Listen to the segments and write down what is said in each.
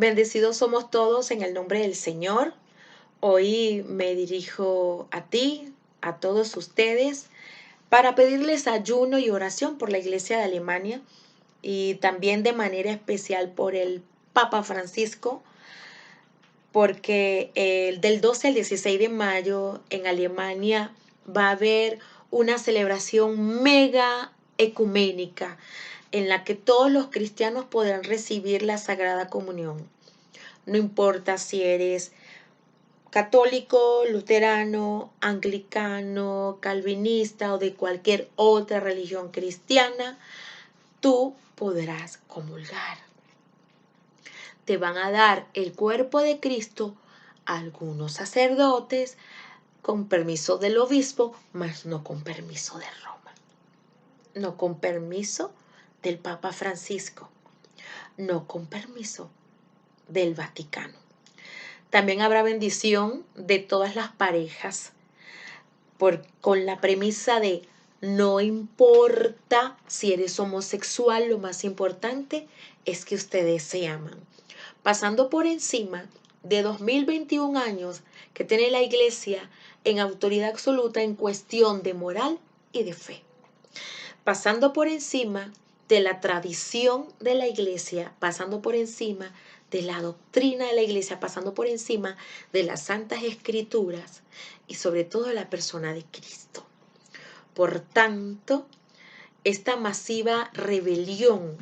Bendecidos somos todos en el nombre del Señor. Hoy me dirijo a ti, a todos ustedes, para pedirles ayuno y oración por la Iglesia de Alemania y también de manera especial por el Papa Francisco, porque del 12 al 16 de mayo en Alemania va a haber una celebración mega ecuménica en la que todos los cristianos podrán recibir la Sagrada Comunión. No importa si eres católico, luterano, anglicano, calvinista o de cualquier otra religión cristiana, tú podrás comulgar. Te van a dar el cuerpo de Cristo a algunos sacerdotes con permiso del obispo, mas no con permiso de Roma, no con permiso del Papa Francisco, no con permiso del Vaticano. También habrá bendición de todas las parejas con la premisa de no importa si eres homosexual, lo más importante es que ustedes se aman. Pasando por encima de 2021 años que tiene la Iglesia en autoridad absoluta en cuestión de moral y de fe. Pasando por encima de la tradición de la Iglesia, pasando por encima de la doctrina de la Iglesia, pasando por encima de las Santas Escrituras y sobre todo de la persona de Cristo. Por tanto, esta masiva rebelión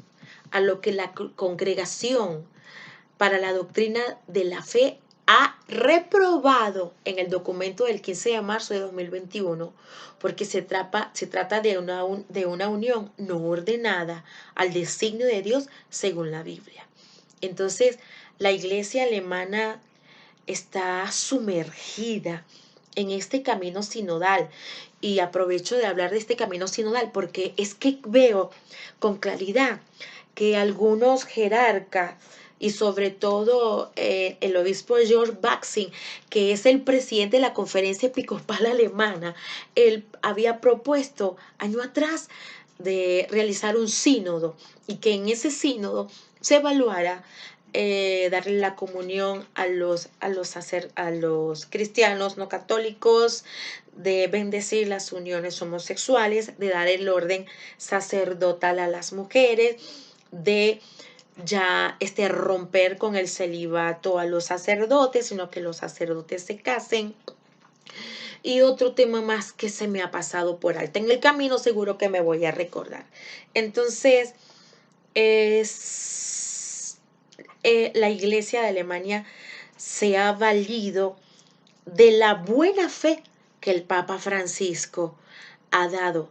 a lo que la congregación para la doctrina de la fe ha reprobado en el documento del 15 de marzo de 2021, porque se trata de una unión no ordenada al designio de Dios según la Biblia. Entonces, la Iglesia alemana está sumergida en este camino sinodal. Y aprovecho de hablar de este camino sinodal porque es que veo con claridad que algunos jerarcas y sobre todo el obispo George Baxing, que es el presidente de la Conferencia Episcopal Alemana, él había propuesto año atrás de realizar un sínodo y que en ese sínodo se evaluara darle la comunión a los cristianos no católicos, de bendecir las uniones homosexuales, de dar el orden sacerdotal a las mujeres, de ya romper con el celibato a los sacerdotes, sino que los sacerdotes se casen. Y otro tema más que se me ha pasado por alto. En el camino seguro que me voy a recordar. Entonces, la Iglesia de Alemania se ha valido de la buena fe que el Papa Francisco ha dado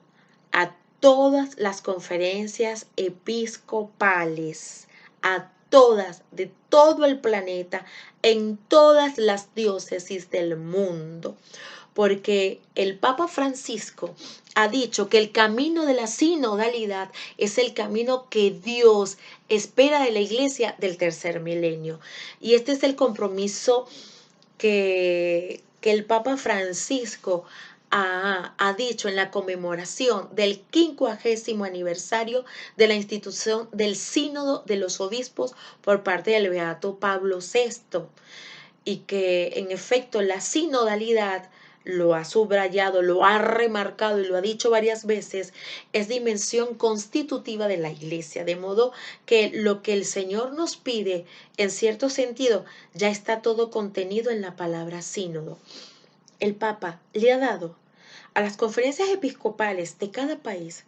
a todas las conferencias episcopales, a todas, de todo el planeta, en todas las diócesis del mundo. Porque el Papa Francisco ha dicho que el camino de la sinodalidad es el camino que Dios espera de la Iglesia del tercer milenio. Y este es el compromiso que el Papa Francisco ha dicho en la conmemoración del 50º aniversario de la institución del Sínodo de los Obispos por parte del Beato Pablo VI, y que en efecto la sinodalidad, lo ha subrayado, lo ha remarcado y lo ha dicho varias veces, es dimensión constitutiva de la Iglesia, de modo que lo que el Señor nos pide, en cierto sentido, ya está todo contenido en la palabra sínodo. El Papa le ha dado a las conferencias episcopales de cada país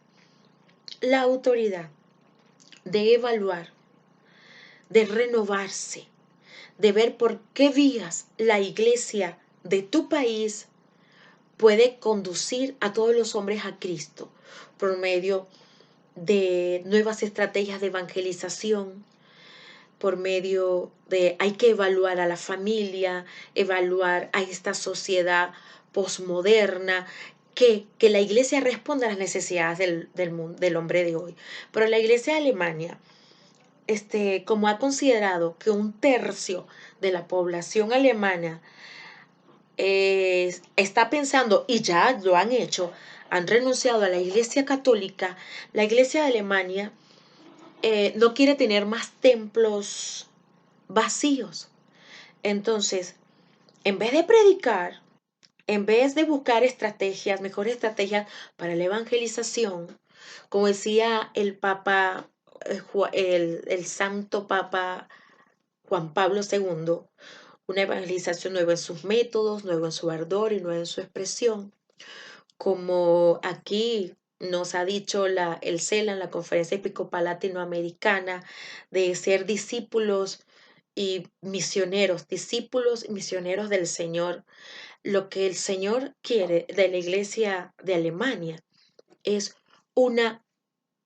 la autoridad de evaluar, de renovarse, de ver por qué vías la Iglesia de tu país puede conducir a todos los hombres a Cristo por medio de nuevas estrategias de evangelización, por medio de hay que evaluar a la familia, evaluar a esta sociedad posmoderna, que la Iglesia responda a las necesidades del hombre de hoy. Pero la Iglesia de Alemania, como ha considerado que 1/3 de la población alemana está pensando, y ya lo han hecho, han renunciado a la Iglesia Católica, la Iglesia de Alemania no quiere tener más templos vacíos. Entonces, en vez de predicar, en vez de buscar estrategias, mejores estrategias para la evangelización, como decía el Papa, el Santo Papa Juan Pablo II, una evangelización nueva en sus métodos, nueva en su ardor y nueva en su expresión, como aquí nos ha dicho el CELA en la Conferencia Episcopal Latinoamericana, de ser discípulos y misioneros, discípulos y misioneros del Señor. Lo que el Señor quiere de la Iglesia de Alemania es una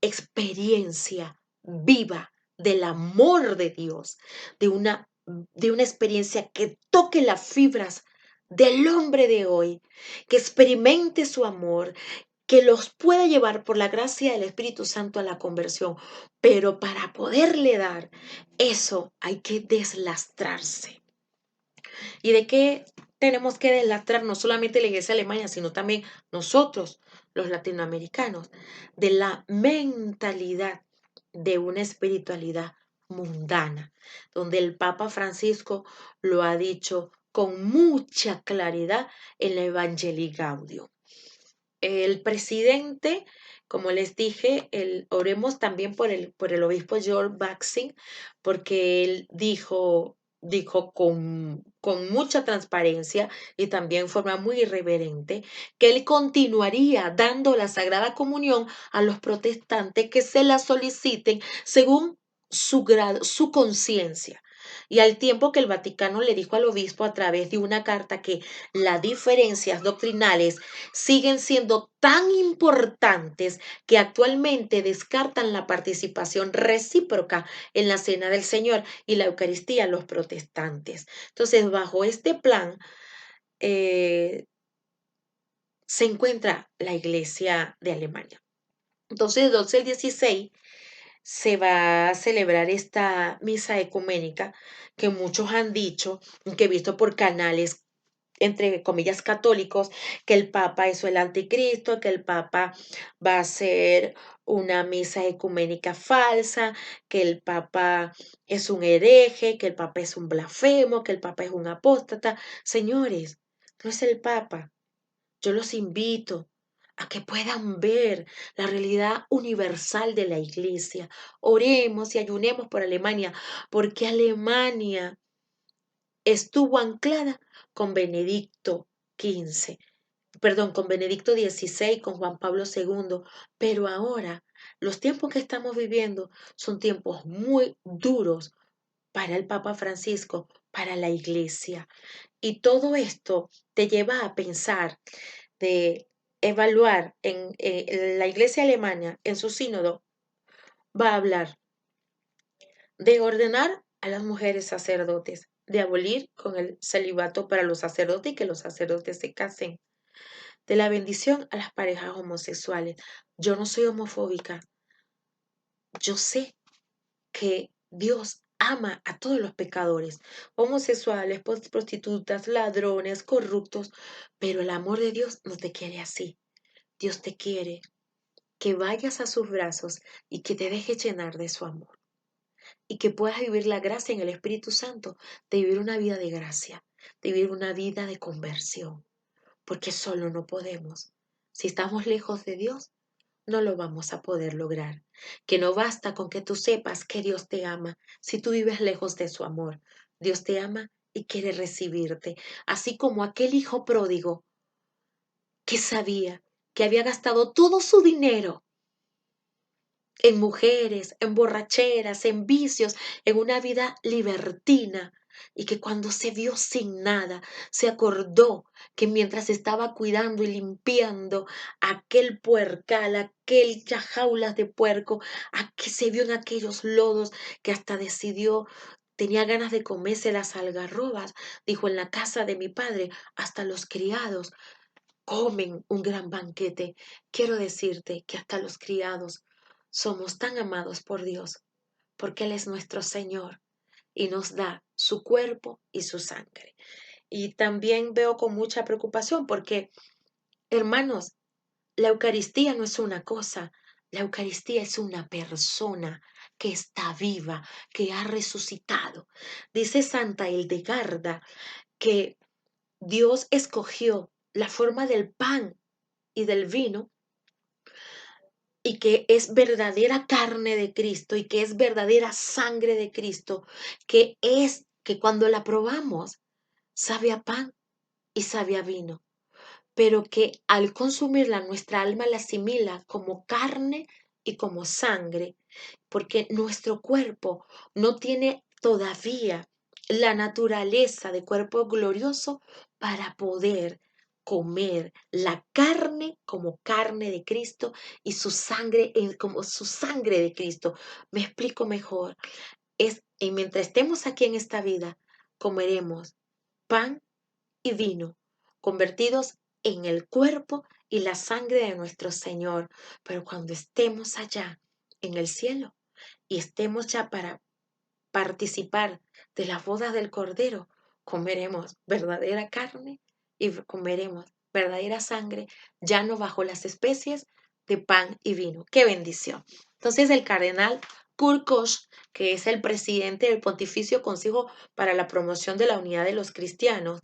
experiencia viva del amor de Dios, de una experiencia que toque las fibras del hombre de hoy, que experimente su amor, que los pueda llevar por la gracia del Espíritu Santo a la conversión. Pero para poderle dar eso hay que deslastrarse. ¿Y de qué tenemos que delastrar? No solamente la iglesia alemana, sino también nosotros, los latinoamericanos, de la mentalidad de una espiritualidad mundana, donde el Papa Francisco lo ha dicho con mucha claridad en la Evangelii Gaudium. El presidente, como les dije, oremos también por el obispo George Baxing, porque él dijo con mucha transparencia y también en forma muy irreverente, que él continuaría dando la Sagrada Comunión a los protestantes que se la soliciten según su grado, su conciencia. Y al tiempo que el Vaticano le dijo al obispo a través de una carta que las diferencias doctrinales siguen siendo tan importantes que actualmente descartan la participación recíproca en la Cena del Señor y la Eucaristía los protestantes. Entonces, bajo este plan se encuentra la Iglesia de Alemania. Entonces, 12 al 16 se va a celebrar esta misa ecuménica que muchos han dicho, que he visto por canales entre comillas católicos, que el Papa es el anticristo, que el Papa va a hacer una misa ecuménica falsa, que el Papa es un hereje, que el Papa es un blasfemo, que el Papa es un apóstata. Señores, no es el Papa. Yo los invito a que puedan ver la realidad universal de la iglesia. Oremos y ayunemos por Alemania, porque Alemania estuvo anclada con Benedicto XV, perdón, con Benedicto XVI, con Juan Pablo II, pero ahora los tiempos que estamos viviendo son tiempos muy duros para el Papa Francisco, para la iglesia. Y todo esto te lleva a pensar, de evaluar en la iglesia alemana, en su sínodo, va a hablar de ordenar a las mujeres sacerdotes, de abolir con el celibato para los sacerdotes y que los sacerdotes se casen, de la bendición a las parejas homosexuales. Yo no soy homofóbica, yo sé que Dios ama a todos los pecadores, homosexuales, prostitutas, ladrones, corruptos, pero el amor de Dios no te quiere así. Dios te quiere que vayas a sus brazos y que te dejes llenar de su amor y que puedas vivir la gracia en el Espíritu Santo, de vivir una vida de gracia, de vivir una vida de conversión, porque solo no podemos. Si estamos lejos de Dios, no lo vamos a poder lograr. Que no basta con que tú sepas que Dios te ama si tú vives lejos de su amor. Dios te ama y quiere recibirte, así como aquel hijo pródigo que sabía que había gastado todo su dinero en mujeres, en borracheras, en vicios, en una vida libertina, y que cuando se vio sin nada, se acordó que mientras estaba cuidando y limpiando aquel puercal, aquellas jaulas de puerco, a que se vio en aquellos lodos, que hasta decidió, tenía ganas de comerse las algarrobas, dijo: en la casa de mi padre hasta los criados comen un gran banquete. Quiero decirte que hasta los criados somos tan amados por Dios, porque Él es nuestro Señor y nos da su cuerpo y su sangre. Y también veo con mucha preocupación porque, hermanos, la Eucaristía no es una cosa, la Eucaristía es una persona que está viva, que ha resucitado. Dice Santa Hildegarda que Dios escogió la forma del pan y del vino y que es verdadera carne de Cristo y que es verdadera sangre de Cristo, que cuando la probamos sabe a pan y sabe a vino, pero que al consumirla nuestra alma la asimila como carne y como sangre, porque nuestro cuerpo no tiene todavía la naturaleza de cuerpo glorioso para poder comer la carne como carne de Cristo y su sangre como su sangre de Cristo. Me explico mejor. Y mientras estemos aquí en esta vida, comeremos pan y vino, convertidos en el cuerpo y la sangre de nuestro Señor. Pero cuando estemos allá en el cielo y estemos ya para participar de las bodas del Cordero, comeremos verdadera carne y comeremos verdadera sangre, ya no bajo las especies de pan y vino. ¡Qué bendición! Entonces el cardenal Kurt Koch, que es el presidente del Pontificio Consejo para la Promoción de la Unidad de los Cristianos,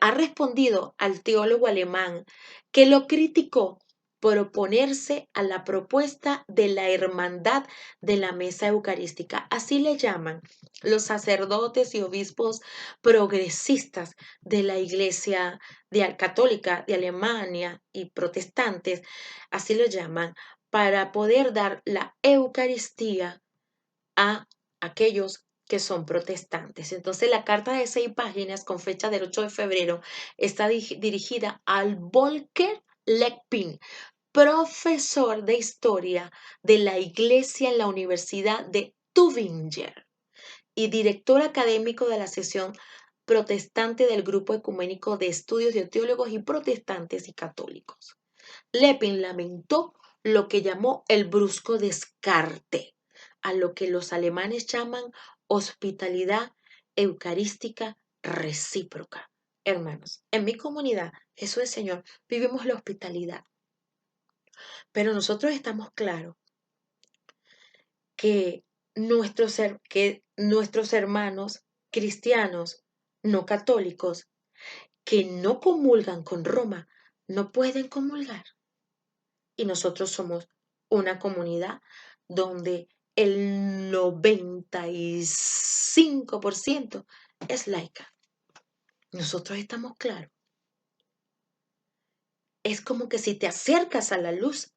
ha respondido al teólogo alemán que lo criticó por oponerse a la propuesta de la hermandad de la mesa eucarística. Así le llaman los sacerdotes y obispos progresistas de la Iglesia católica de Alemania y protestantes, así lo llaman, para poder dar la Eucaristía a aquellos que son protestantes. Entonces, la carta de 6 páginas con fecha del 8 de febrero está dirigida al Volker Leppin, profesor de historia de la Iglesia en la Universidad de Tübingen y director académico de la sección protestante del Grupo Ecuménico de Estudios de Teólogos y Protestantes y Católicos. Lepin lamentó lo que llamó el brusco descarte, a lo que los alemanes llaman hospitalidad eucarística recíproca. Hermanos, en mi comunidad, Jesús es Señor, vivimos la hospitalidad, pero nosotros estamos claros que nuestros hermanos cristianos no católicos que no comulgan con Roma no pueden comulgar. Y nosotros somos una comunidad donde el 95% es laica. Nosotros estamos claros. Es como que si te acercas a la luz,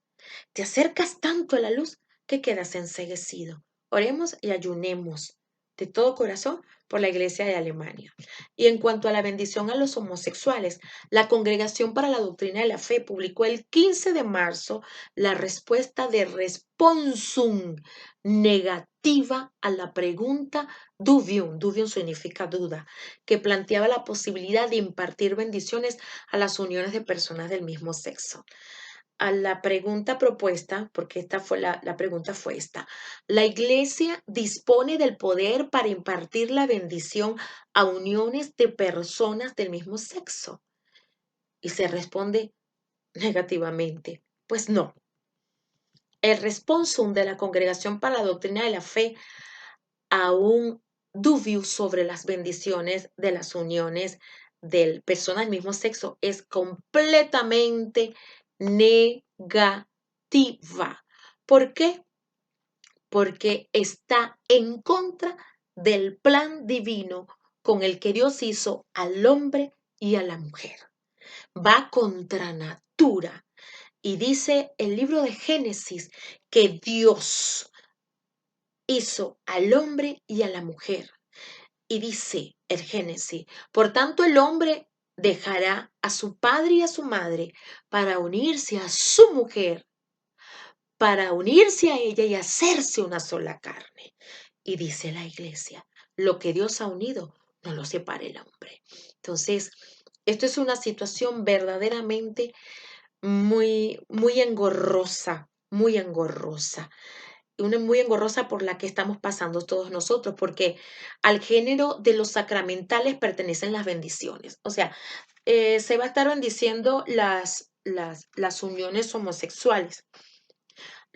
te acercas tanto a la luz que quedas enceguecido. Oremos y ayunemos de todo corazón por la Iglesia de Alemania. Y en cuanto a la bendición a los homosexuales, la Congregación para la Doctrina de la Fe publicó el 15 de marzo la respuesta de responsum negativa a la pregunta dubium significa duda, que planteaba la posibilidad de impartir bendiciones a las uniones de personas del mismo sexo. A la pregunta propuesta, porque la pregunta fue esta: ¿la Iglesia dispone del poder para impartir la bendición a uniones de personas del mismo sexo? Y se responde negativamente, pues no. El responsum de la Congregación para la Doctrina de la Fe a un dubium sobre las bendiciones de las uniones de personas del mismo sexo es completamente negativa. ¿Por qué? Porque está en contra del plan divino con el que Dios hizo al hombre y a la mujer. Va contra natura. Y dice el libro de Génesis que Dios hizo al hombre y a la mujer. Y dice el Génesis, por tanto el hombre dejará a su padre y a su madre para unirse a su mujer, para unirse a ella y hacerse una sola carne. Y dice la iglesia, lo que Dios ha unido, no lo separe el hombre. Entonces, esto es una situación verdaderamente muy, muy engorrosa, muy engorrosa. Una muy engorrosa por la que estamos pasando todos nosotros, porque al género de los sacramentales pertenecen las bendiciones. O sea, se va a estar bendiciendo las uniones homosexuales.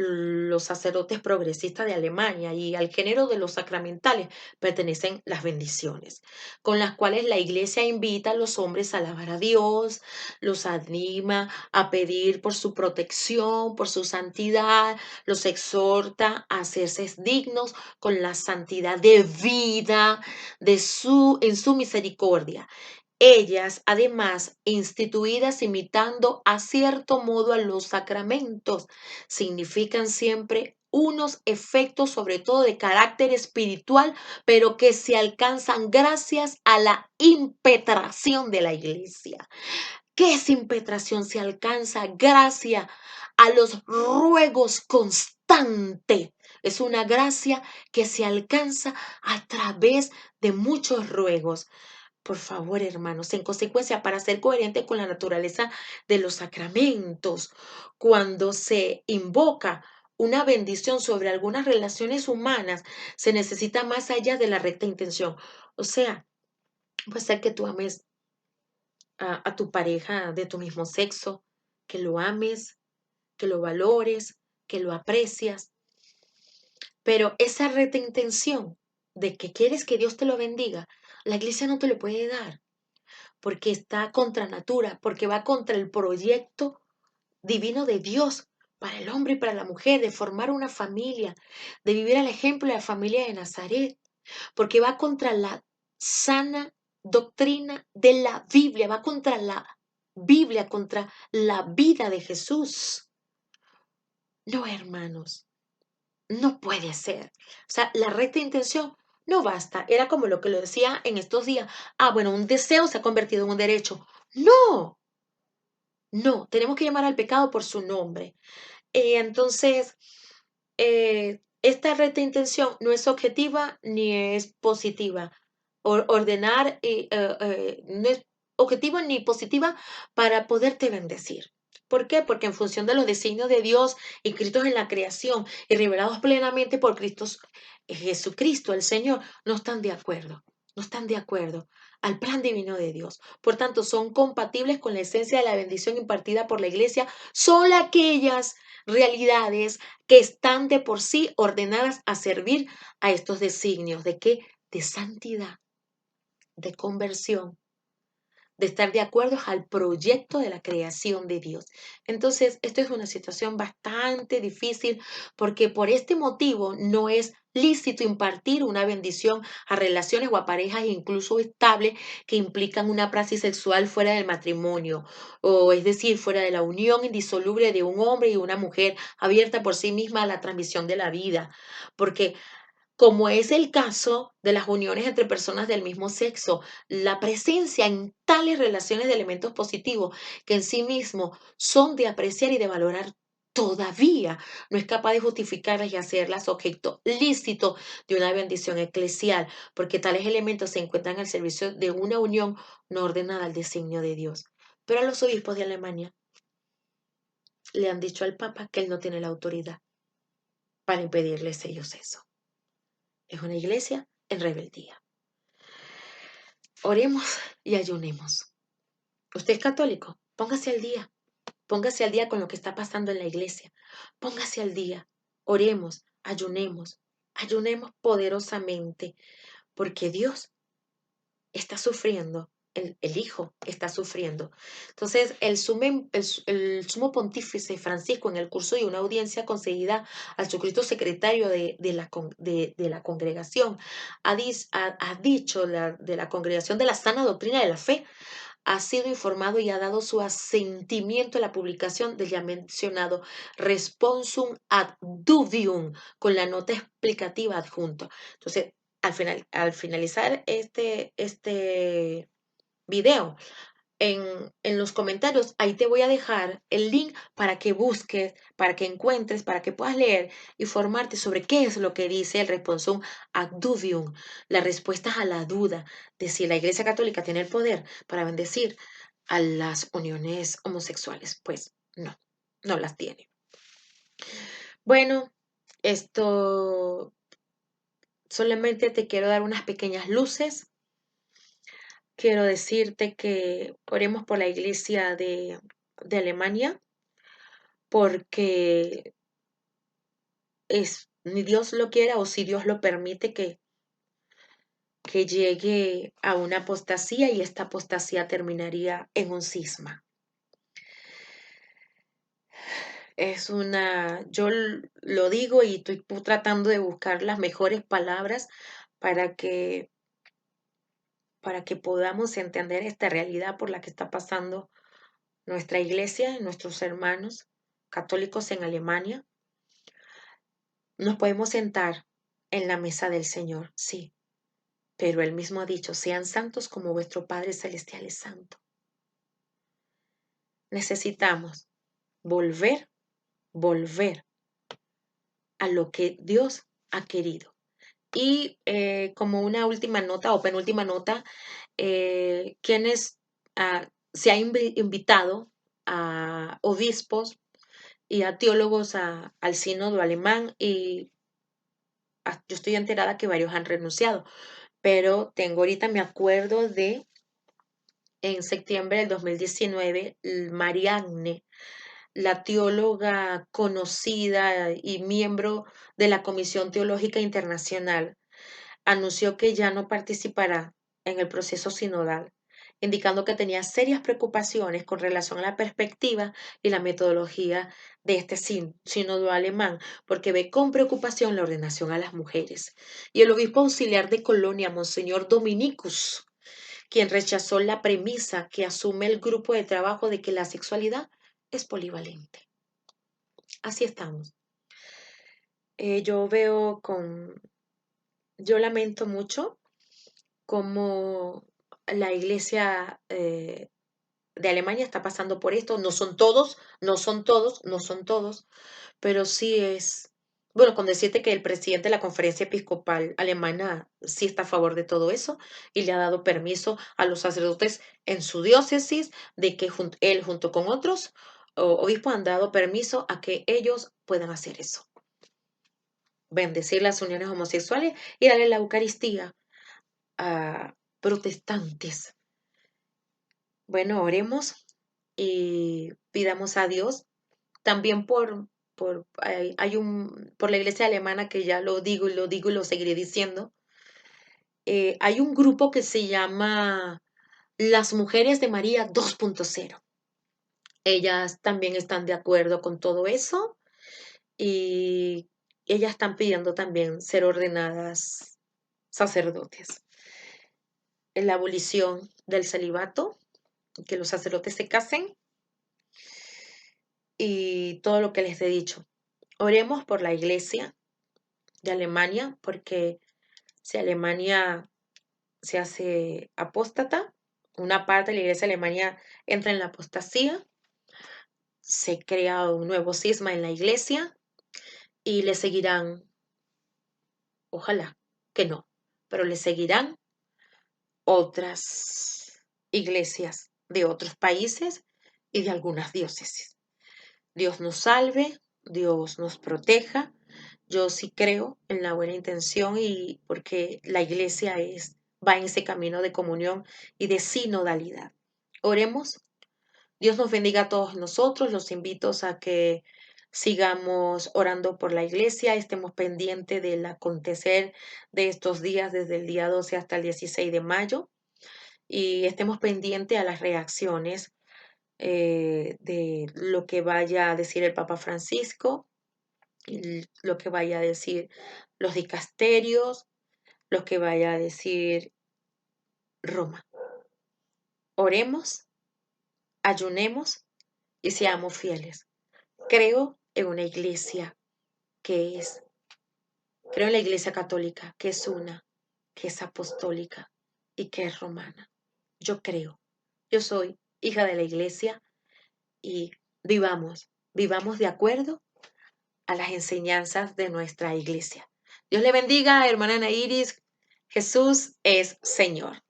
los sacerdotes progresistas de Alemania, y al género de los sacramentales pertenecen las bendiciones, con las cuales la iglesia invita a los hombres a alabar a Dios, los anima a pedir por su protección, por su santidad, los exhorta a hacerse dignos con la santidad de vida en su misericordia. Ellas, además, instituidas imitando a cierto modo a los sacramentos, significan siempre unos efectos, sobre todo de carácter espiritual, pero que se alcanzan gracias a la impetración de la iglesia. ¿Qué es impetración? Se alcanza gracias a los ruegos constantes. Es una gracia que se alcanza a través de muchos ruegos. Por favor, hermanos, en consecuencia, para ser coherente con la naturaleza de los sacramentos, cuando se invoca una bendición sobre algunas relaciones humanas, se necesita más allá de la recta intención. O sea, puede ser que tú ames a tu pareja de tu mismo sexo, que lo ames, que lo valores, que lo aprecias, pero esa recta intención de que quieres que Dios te lo bendiga, la iglesia no te lo puede dar porque está contra natura, porque va contra el proyecto divino de Dios para el hombre y para la mujer, de formar una familia, de vivir al ejemplo de la familia de Nazaret, porque va contra la sana doctrina de la Biblia, va contra la Biblia, contra la vida de Jesús. No, hermanos, no puede ser. O sea, la recta intención no basta. Era como lo que lo decía en estos días. Ah, bueno, un deseo se ha convertido en un derecho. No, no, tenemos que llamar al pecado por su nombre. Entonces, esta recta intención no es objetiva ni es positiva. Ordenar no es objetiva ni positiva para poderte bendecir. ¿Por qué? Porque en función de los designios de Dios inscritos en la creación y revelados plenamente por Cristo, Jesucristo, el Señor, no están de acuerdo. No están de acuerdo al plan divino de Dios. Por tanto, son compatibles con la esencia de la bendición impartida por la Iglesia solo aquellas realidades que están de por sí ordenadas a servir a estos designios. ¿De qué? De santidad, de conversión, de estar de acuerdo al proyecto de la creación de Dios. Entonces, esto es una situación bastante difícil porque por este motivo no es lícito impartir una bendición a relaciones o a parejas incluso estables que implican una praxis sexual fuera del matrimonio, o es decir, fuera de la unión indisoluble de un hombre y una mujer abierta por sí misma a la transmisión de la vida, porque como es el caso de las uniones entre personas del mismo sexo, la presencia en tales relaciones de elementos positivos que en sí mismos son de apreciar y de valorar todavía no es capaz de justificarlas y hacerlas objeto lícito de una bendición eclesial, porque tales elementos se encuentran al servicio de una unión no ordenada al designio de Dios. Pero a los obispos de Alemania le han dicho al Papa que él no tiene la autoridad para impedirles ellos eso. Es una iglesia en rebeldía. Oremos y ayunemos. ¿Usted es católico? Póngase al día con lo que está pasando en la iglesia. Póngase al día. Oremos, ayunemos poderosamente, porque Dios está sufriendo, el Hijo está sufriendo. Entonces, el sumo pontífice Francisco, en el curso de una audiencia concedida al suscrito secretario de la congregación, ha dicho de la congregación de la sana doctrina de la fe, ha sido informado y ha dado su asentimiento a la publicación del ya mencionado Responsum ad Dubium con la nota explicativa adjunto. Entonces, al finalizar este video, en los comentarios, ahí te voy a dejar el link para que busques, para que encuentres, para que puedas leer y formarte sobre qué es lo que dice el responsum ad dubium, las respuestas a la duda de si la Iglesia Católica tiene el poder para bendecir a las uniones homosexuales. Pues no, no las tiene. Bueno, esto solamente te quiero dar unas pequeñas luces. Quiero decirte que oremos por la Iglesia de Alemania, porque ni Dios lo quiera o si Dios lo permite que llegue a una apostasía y esta apostasía terminaría en un cisma. Lo digo y estoy tratando de buscar las mejores palabras para que, para que podamos entender esta realidad por la que está pasando nuestra iglesia, nuestros hermanos católicos en Alemania. Nos podemos sentar en la mesa del Señor, sí, pero Él mismo ha dicho, sean santos como vuestro Padre Celestial es santo. Necesitamos volver a lo que Dios ha querido. Y como una última nota o penúltima nota, quienes se ha invitado a obispos y a teólogos al sínodo alemán y yo estoy enterada que varios han renunciado, pero tengo ahorita, me acuerdo de en septiembre del 2019, Marianne, la teóloga conocida y miembro de la Comisión Teológica Internacional, anunció que ya no participará en el proceso sinodal, indicando que tenía serias preocupaciones con relación a la perspectiva y la metodología de este sínodo alemán, porque ve con preocupación la ordenación a las mujeres. Y el obispo auxiliar de Colonia, Monseñor Dominicus, quien rechazó la premisa que asume el grupo de trabajo de que la sexualidad es polivalente. Así estamos. Yo veo yo lamento mucho cómo la iglesia de Alemania está pasando por esto. No son todos, no son todos, no son todos, pero sí es, bueno, con decirte que el presidente de la conferencia episcopal alemana sí está a favor de todo eso y le ha dado permiso a los sacerdotes en su diócesis de que él junto con otros obispos han dado permiso a que ellos puedan hacer eso. Bendecir las uniones homosexuales y darle la Eucaristía a protestantes. Bueno, oremos y pidamos a Dios también por la iglesia alemana, que ya lo digo y lo digo y lo seguiré diciendo. Hay un grupo que se llama Las Mujeres de María 2.0. Ellas también están de acuerdo con todo eso y ellas están pidiendo también ser ordenadas sacerdotes. En la abolición del celibato, que los sacerdotes se casen y todo lo que les he dicho. Oremos por la iglesia de Alemania, porque si Alemania se hace apóstata, una parte de la iglesia de Alemania entra en la apostasía, se crea un nuevo cisma en la iglesia y le seguirán, ojalá que no, pero le seguirán otras iglesias de otros países y de algunas diócesis. Dios nos salve, Dios nos proteja. Yo sí creo en la buena intención y porque la iglesia va en ese camino de comunión y de sinodalidad. Oremos. Dios nos bendiga a todos nosotros. Los invito a que sigamos orando por la iglesia, estemos pendientes del acontecer de estos días desde el día 12 hasta el 16 de mayo y estemos pendientes a las reacciones de lo que vaya a decir el Papa Francisco, lo que vaya a decir los dicasterios, lo que vaya a decir Roma. Oremos, ayunemos y seamos fieles. Creo en una iglesia creo en la iglesia católica, que es una, que es apostólica y que es romana. Yo creo. Yo soy hija de la iglesia y vivamos de acuerdo a las enseñanzas de nuestra iglesia. Dios le bendiga, hermana Ana Iris. Jesús es Señor.